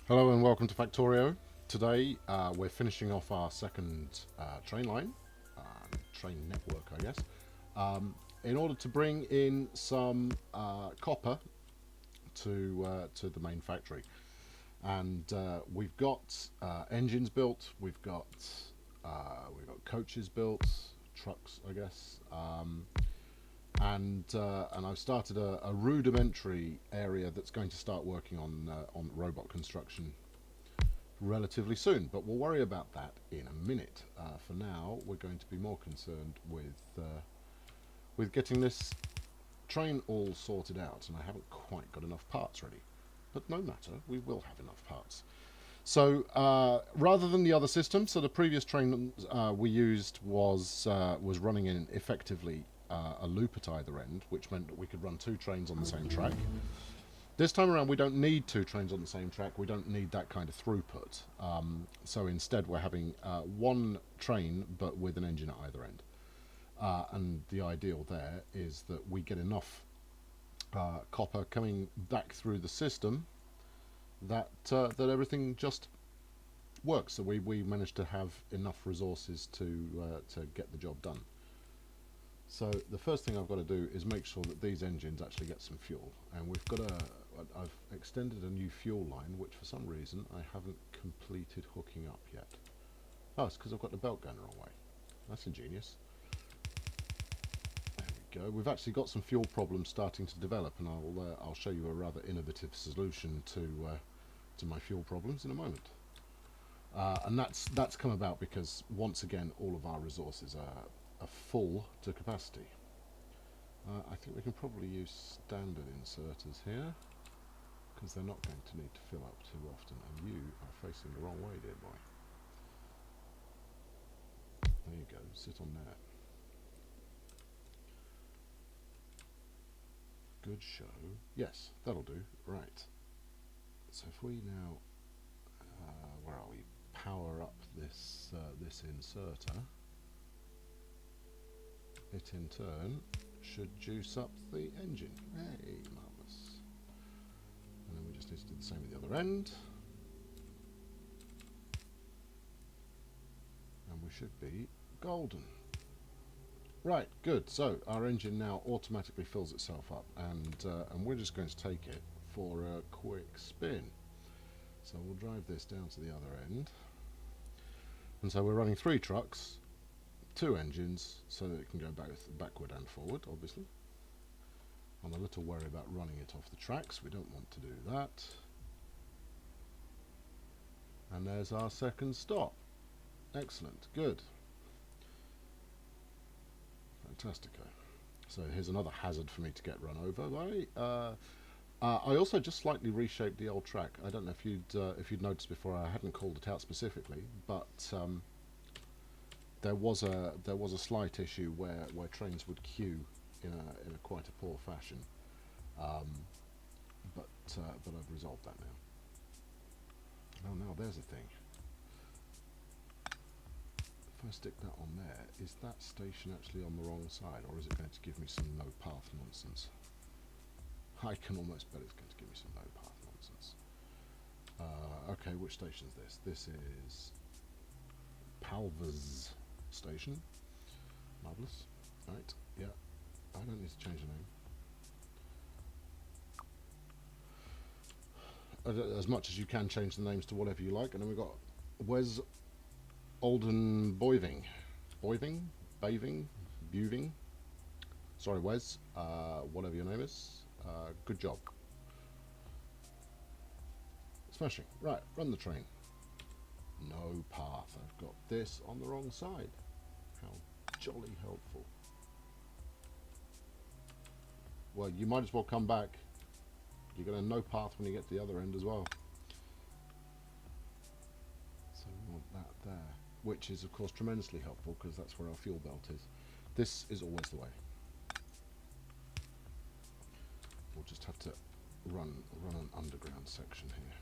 Hello and welcome to Factorio. Today we're finishing off our second train line, train network I guess, in order to bring in some copper to the main factory. And we've got engines built, we've got coaches built, trucks I guess, and I've started a rudimentary area that's going to start working on robot construction relatively soon, but we'll worry about that in a minute. For now, we're going to be more concerned with getting this train all sorted out, and I haven't quite got enough parts ready. But no matter, we will have enough parts. So rather than the other system, so the previous train we used was running in effectively a loop at either end, which meant that we could run two trains on the same track. This time around, we don't need two trains on the same track. We don't need that kind of throughput. So instead, we're having one train, but with an engine at either end. And the ideal there is that we get enough copper coming back through the system that that everything just works. So we managed to have enough resources to get the job done. So the first thing I've got to do is make sure that these engines actually get some fuel, and I've extended a new fuel line, which for some reason I haven't completed hooking up yet. Oh, it's because I've got the belt going the wrong way. That's ingenious. There we go. We've actually got some fuel problems starting to develop, and I'll show you a rather innovative solution to my fuel problems in a moment. And that's come about because once again all of our resources are full to capacity. I think we can probably use standard inserters here, because they're not going to need to fill up too often, and you are facing the wrong way, dear boy. There you go, sit on there. Good show. Yes, that'll do. Right. So if we now, where are we? Power up this this inserter. It in turn should juice up the engine. Hey, marvellous. And then we just need to do the same at the other end. And we should be golden. Right, good. So our engine now automatically fills itself up, and we're just going to take it for a quick spin. So we'll drive this down to the other end. And so we're running 3 trucks, 2 engines, so that it can go both backward and forward, obviously. I'm a little worried about running it off the tracks. We don't want to do that. And there's our second stop. Excellent, good. Fantastico. So here's another hazard for me to get run over by. I also just slightly reshaped the old track. I don't know if you'd noticed before. I hadn't called it out specifically, but there was a slight issue where trains would queue in a quite a poor fashion, but I've resolved that now. Oh, now there's a thing. If I stick that on there, is that station actually on the wrong side, or is it going to give me some no path nonsense? I can almost bet it's going to give me some no path nonsense. Okay, which station is this? This is Palvers Station. Marvellous. Right, yeah. I don't need to change the name. As much as you can change the names to whatever you like. And then we've got Wes Olden Boiving. Boiving? Baving? Buving? Sorry, Wes. Whatever your name is. Good job. Smashing. Right, run the train. No path. I've got this on the wrong side. How jolly helpful. Well, you might as well come back. You're going to no path when you get to the other end as well. So we want that there, which is of course tremendously helpful because that's where our fuel belt is. This is always the way. We'll just have to run an underground section here.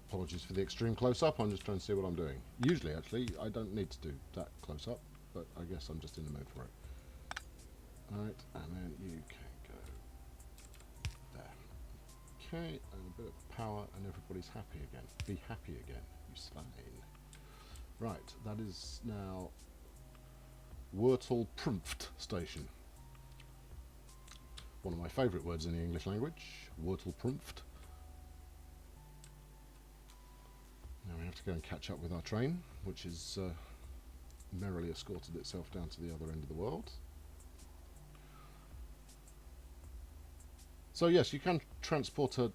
Apologies for the extreme close-up, I'm just trying to see what I'm doing. Usually, actually, I don't need to do that close-up, but I guess I'm just in the mood for it. Right, and then you can go there. Okay, and a bit of power, and everybody's happy again. Be happy again, you swine. Right, that is now Wurtelprunft station. One of my favourite words in the English language, Wurtelprunft. Now we have to go and catch up with our train, which is merrily escorted itself down to the other end of the world. So yes, you can transport a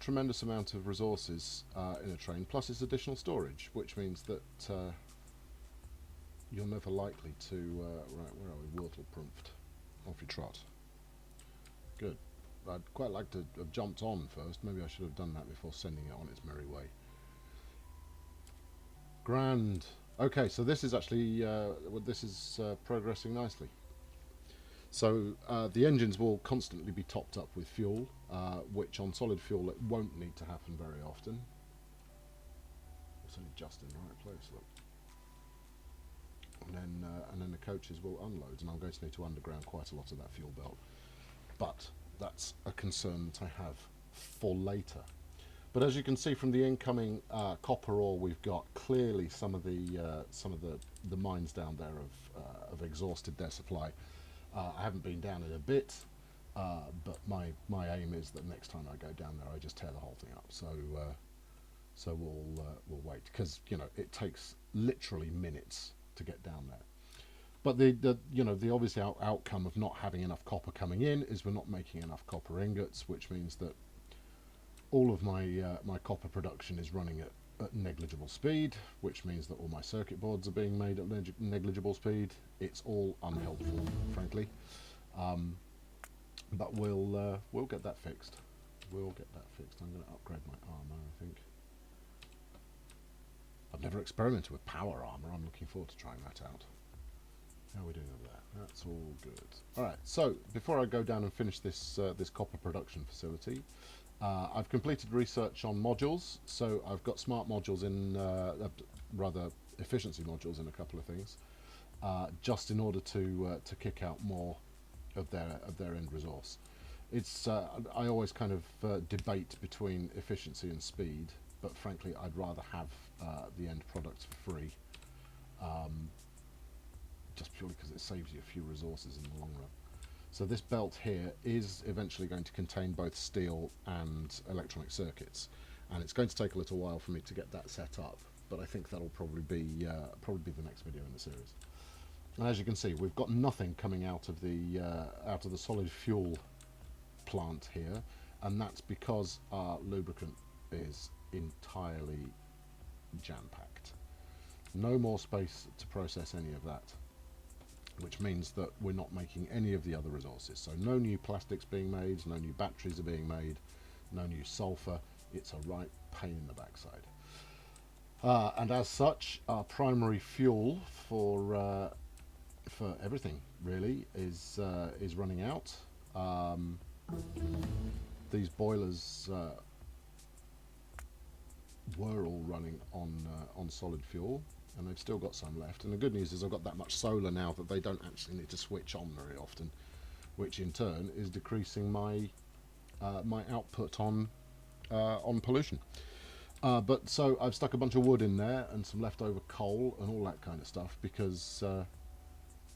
tremendous amount of resources in a train, plus its additional storage, which means that you're never likely to right, where are we? Wurtelprunft. Off you trot. Good. I'd quite like to have jumped on first. Maybe I should have done that before sending it on its merry way. Grand. Okay, so this is actually progressing nicely. So the engines will constantly be topped up with fuel, which on solid fuel it won't need to happen very often. It's only just in the right place, look. And then the coaches will unload, and I'm going to need to underground quite a lot of that fuel belt. But that's a concern that I have for later. But as you can see from the incoming copper ore we've got, clearly some of the mines down there have exhausted their supply. I haven't been down in a bit, but my aim is that next time I go down there, I just tear the whole thing up. So we'll wait, because it takes literally minutes to get down there. But the obvious outcome of not having enough copper coming in is we're not making enough copper ingots, which means that all of my my copper production is running at negligible speed, which means that all my circuit boards are being made at negligible speed. It's all unhelpful, frankly. But we'll get that fixed. We'll get that fixed. I'm going to upgrade my armor, I think. I've never experimented with power armor. I'm looking forward to trying that out. How are we doing over there? That's all good. All right. So before I go down and finish this this copper production facility, I've completed research on modules. So I've got smart modules in, rather efficiency modules in a couple of things, just in order to kick out more of their end resource. It's I always kind of debate between efficiency and speed, but frankly I'd rather have the end product for free, just purely because it saves you a few resources in the long run. So this belt here is eventually going to contain both steel and electronic circuits, and it's going to take a little while for me to get that set up, but I think that'll probably be the next video in the series. And as you can see, we've got nothing coming out of the solid fuel plant here, and that's because our lubricant is entirely jam-packed. No more space to process any of that, which means that we're not making any of the other resources. So no new plastics being made, no new batteries are being made, no new sulfur. It's a right pain in the backside. And as such, our primary fuel for everything really is running out. These boilers were all running on solid fuel, and they've still got some left. And the good news is I've got that much solar now that they don't actually need to switch on very often, which in turn is decreasing my my output on pollution. But so I've stuck a bunch of wood in there and some leftover coal and all that kind of stuff, because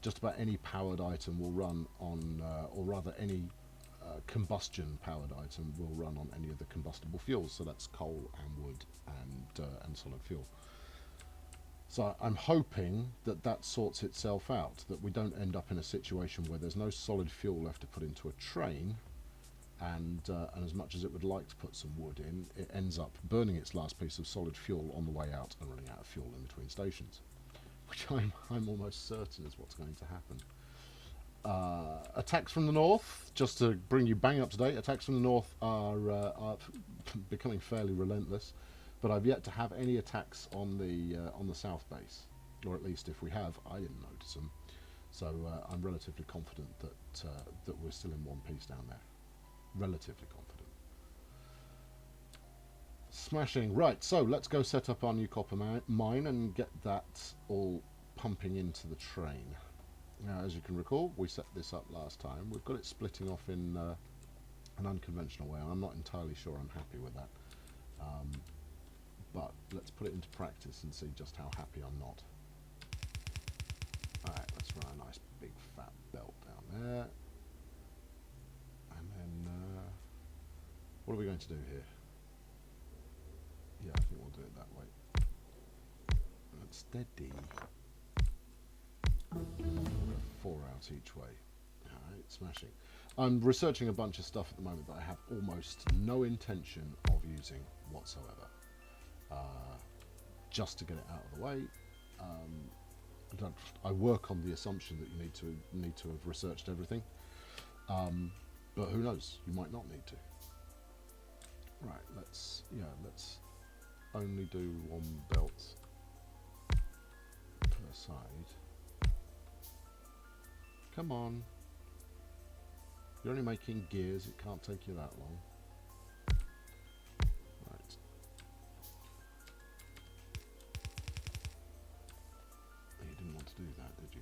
just about any powered item will run on, or rather any combustion powered item will run on any of the combustible fuels. So that's coal and wood and solid fuel. So I'm hoping that that sorts itself out, that we don't end up in a situation where there's no solid fuel left to put into a train, and as much as it would like to put some wood in, it ends up burning its last piece of solid fuel on the way out and running out of fuel in between stations, which I'm almost certain is what's going to happen. Attacks from the north, just to bring you bang up to date, attacks from the north are becoming fairly relentless, but I've yet to have any attacks on the south base, or at least if we have, I didn't notice them. So I'm relatively confident that we're still in one piece down there. Relatively confident. Smashing. Right, so let's go set up our new copper mine and get that all pumping into the train. Now, as you can recall, we set this up last time. We've got it splitting off in an unconventional way. I'm not entirely sure I'm happy with that. But let's put it into practice and see just how happy I'm not. Alright, let's run a nice big fat belt down there. And then, what are we going to do here? Yeah, I think we'll do it that way. And steady. We'll go 4 out each way. Alright, smashing. I'm researching a bunch of stuff at the moment that I have almost no intention of using whatsoever. Just to get it out of the way. I work on the assumption that you need to have researched everything. But who knows? You might not need to. Right, let's only do one belt per side. Come on. You're only making gears, it can't take you that long. Right. You didn't want to do that, did you?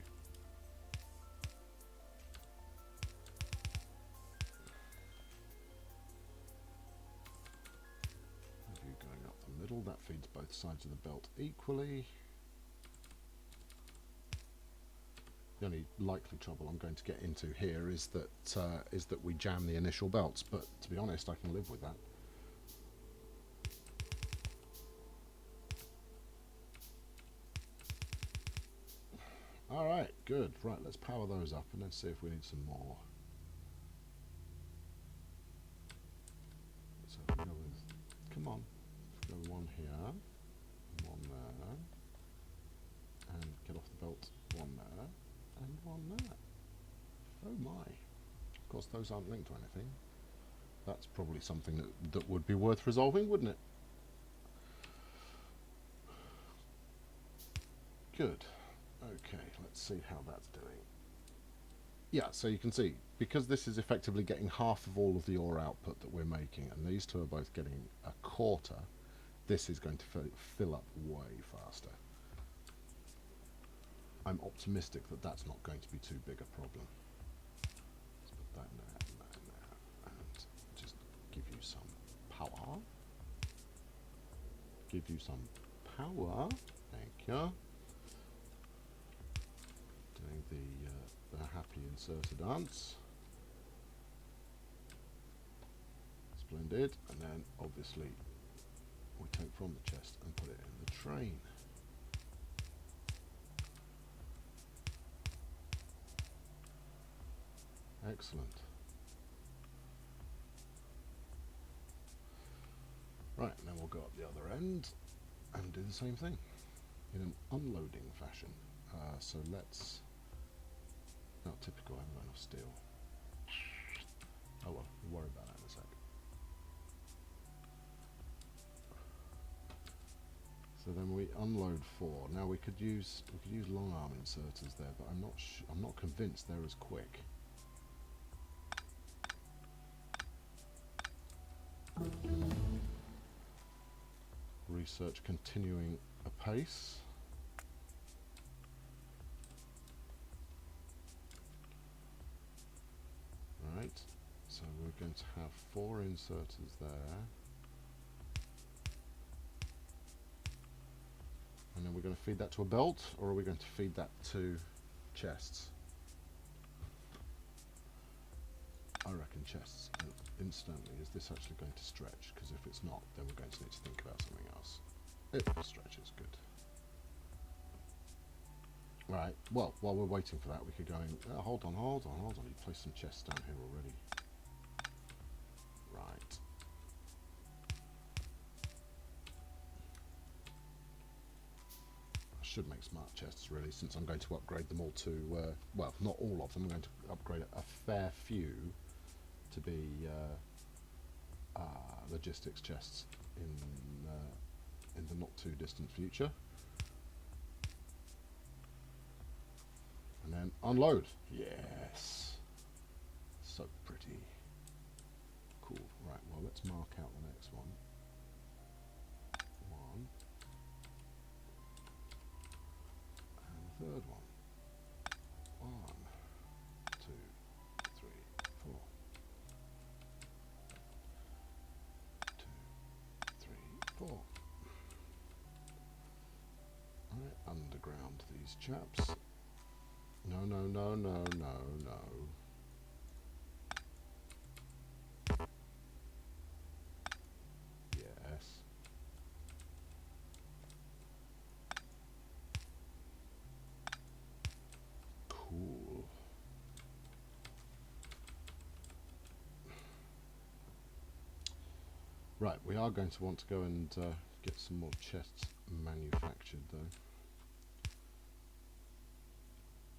Have you going up the middle? That feeds both sides of the belt equally. The only likely trouble I'm going to get into here is that we jam the initial belts, but to be honest, I can live with that. Alright, good. Right, let's power those up and then see if we need some more. So if we go with, come on, go one here, one there, and get off the belt, one there. And one there. Oh my. Of course those aren't linked to anything. That's probably something that would be worth resolving, wouldn't it? Good. Okay, let's see how that's doing. Yeah, so you can see, because this is effectively getting half of all of the ore output that we're making, and these two are both getting a quarter, this is going to fill up way faster. I'm optimistic that that's not going to be too big a problem. Let's put that in there, and that in there, and just give you some power. Give you some power. Thank you. Doing the happy inserter dance. Splendid. And then obviously we take from the chest and put it in the train. Excellent. Right, then we'll go up the other end and do the same thing in an unloading fashion. So let's... Not typical, I haven't got enough steel. Oh well, we'll worry about that in a sec. So then we unload 4. Now we could use long arm inserters there, but I'm not convinced they're as quick. Research continuing apace. Right, so we're going to have 4 inserters there. And then we're going to feed that to a belt, or are we going to feed that to chests? I reckon chests instantly. Is this actually going to stretch? Because if it's not, then we're going to need to think about something else. If it stretches, good. Right, well, while we're waiting for that, we could go in... hold on. You placed some chests down here already. Right. I should make smart chests, really, since I'm going to upgrade them all to... well, not all of them. I'm going to upgrade a fair few to be logistics chests in the not too distant future. And then unload. Yes. So pretty. Cool. Right, well, let's mark out the next one. 1. And the third one. 1. these chaps. No, no, no, no, no, no. Yes. Cool. Right, we are going to want to go and get some more chests manufactured, though.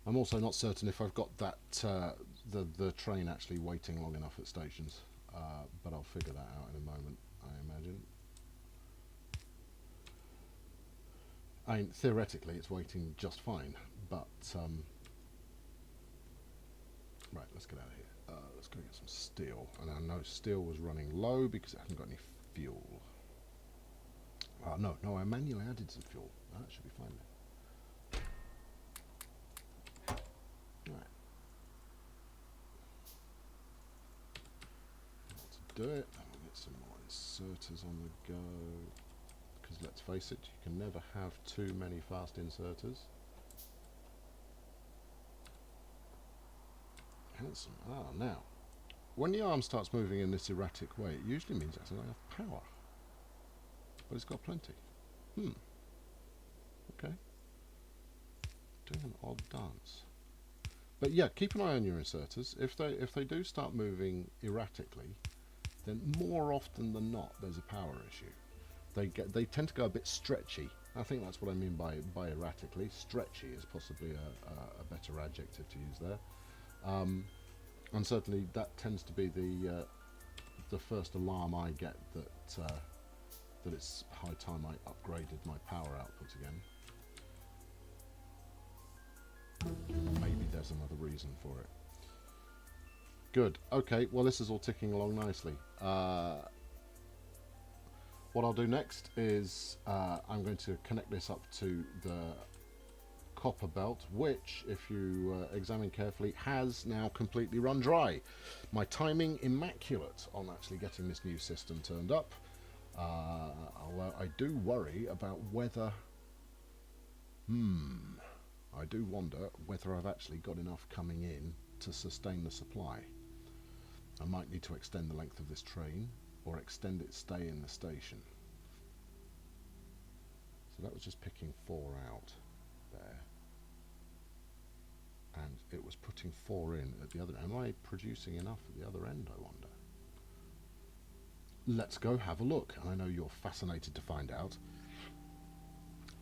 I'm also not certain if I've got that the train actually waiting long enough at stations, but I'll figure that out in a moment, I imagine. I mean, theoretically, it's waiting just fine, but right, let's get out of here. Let's go get some steel, and I know steel was running low because it hasn't got any fuel. No, I manually added some fuel. That should be fine then. Right. Let's do it. And we'll get some more inserters on the go. Because let's face it, you can never have too many fast inserters. Handsome. Now, when the arm starts moving in this erratic way, it usually means it doesn't have power. But it's got plenty. Okay. Doing an odd dance. But yeah, keep an eye on your inserters. If they do start moving erratically, then more often than not there's a power issue. They tend to go a bit stretchy. I think that's what I mean by erratically. Stretchy is possibly a better adjective to use there. And certainly that tends to be the first alarm I get that it's high time I upgraded my power output again. Maybe there's another reason for it. Good. Okay, well this is all ticking along nicely. What I'll do next is I'm going to connect this up to the copper belt, which, if you examine carefully, has now completely run dry. My timing immaculate on actually getting this new system turned up. Although I do worry about whether... I do wonder whether I've actually got enough coming in to sustain the supply. I might need to extend the length of this train, or extend its stay in the station. So that was just picking 4 out there. And it was putting 4 in at the other end. Am I producing enough at the other end, I wonder? Let's go have a look. And I know you're fascinated to find out.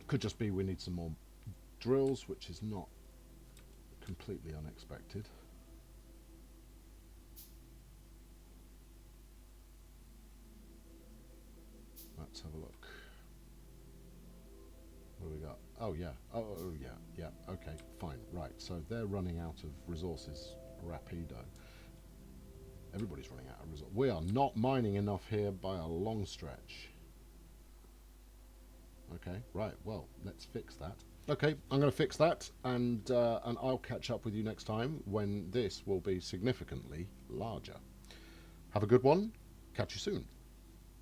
Could just be we need some more drills, which is not completely unexpected. Let's have a look. What do we got? Oh yeah. Oh yeah. Okay, fine. Right. So they're running out of resources rapido. Everybody's running out of resources. We are not mining enough here by a long stretch. Okay. Right. Well, let's fix that. Okay, I'm going to fix that, and I'll catch up with you next time when this will be significantly larger. Have a good one. Catch you soon.